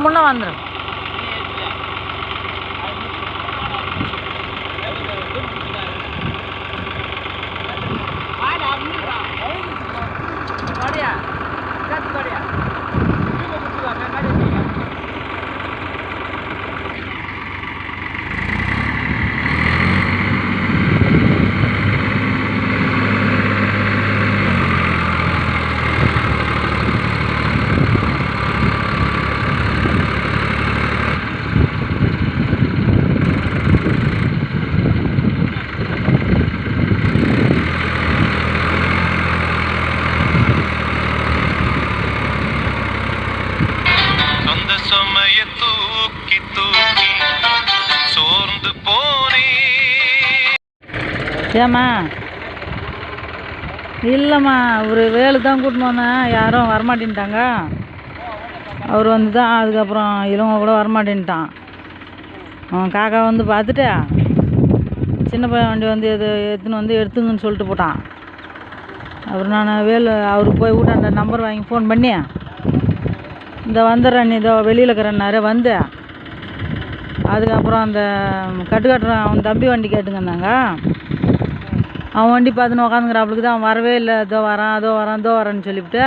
முன்ன வந்துடும். ஏம்மா இல்லைம்மா ஒரு வேலு தான் கூட்டின்னு வந்தேன், யாரும் வரமாட்டேன்ட்டாங்க. அவர் வந்து தான் அதுக்கப்புறம் இவங்க கூட வரமாட்டேன்ட்டான். அவன் காக்கா வந்து பார்த்துட்டு சின்ன பையன் வண்டி வந்து எடுத்துன்னு வந்து எடுத்துங்கன்னு சொல்லிட்டு போட்டான். அப்புறம் நான் வேலு அவருக்கு போய் விட்டாண்ட நம்பர் வாங்கி ஃபோன் பண்ணி இந்த வந்துடுறேன் நீ இதோ வெளியில் இருக்கிறேன்னாரு. வந்து அதுக்கப்புறம் அந்த கட்டுறான் அவன் தம்பி வண்டி கேட்டுங்கன்னாங்க. அவன் வண்டி பார்த்துன்னு உக்காந்துங்கிறாப்புலுக்கு தான் அவன் வரவே இல்லை. இதோ வரேன்னு சொல்லிவிட்டு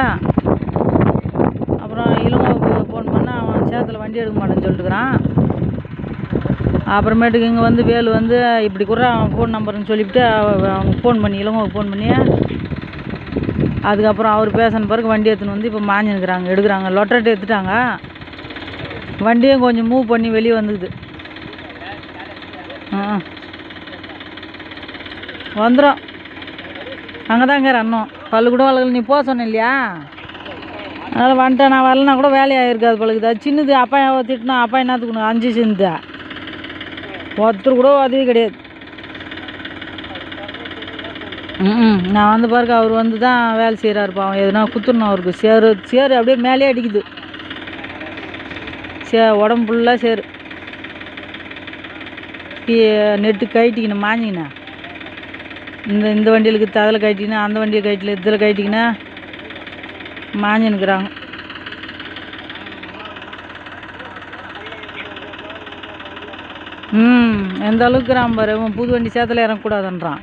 அப்புறம் இளங்கோவுக்கு ஃபோன் பண்ணால் அவன் சேத்துல வண்டி எடுக்க மாட்டேன்னு சொல்லிட்டுக்கிறான். அப்புறமேட்டுக்கு இங்கே வந்து வேலு வந்து இப்படி கூட அவன் ஃபோன் நம்பர்னு சொல்லிவிட்டு அவங்க ஃபோன் பண்ணி இளங்கோவுக்கு ஃபோன் பண்ணி அதுக்கப்புறம் அவர் பேசின பிறகு வண்டி எடுத்துன்னு வந்து இப்போ மாஞ்சினுக்கிறாங்க, எடுக்கிறாங்க. லொட்டரேட் எடுத்துட்டாங்க. வண்டியும் கொஞ்சம் மூவ் பண்ணி வெளியே வந்துக்குது. வந்துடும். அங்கே தாங்க அண்ணன் பல்லு கூட வளர்க்கல. நீ போக சொன்ன இல்லையா, அதனால் வந்துட்டேன். நான் வரலனா கூட வேலையாக இருக்காது பழகுது. அது சின்னது அப்பா திட்டினா அப்பா என்னத்துக்கு 5 சின்னது ஒருத்தர் கூட உதவி கிடையாது. நான் வந்து பாருங்க அவர் வந்து தான் வேலை செய்கிறாருப்பா. அவன் எதுனா குத்துடணும் அவருக்கு. சேரு அப்படியே மேலே அடிக்குது. உடம்பு ஃபுல்லாக சேரு நெட்டு கட்டிக்கினேன் மாஞ்சிக்கினேன். இந்த வண்டியில் இருக்குது அதில் கட்டிக்கினேன், அந்த வண்டியை கட்டில இதில் கட்டிக்கினேன் மாஞ்சினுக்கிறாங்க. எந்த அளவுக்கு பாரு. புது வண்டி சேத்துல இறங்கக்கூடாதுன்றான்.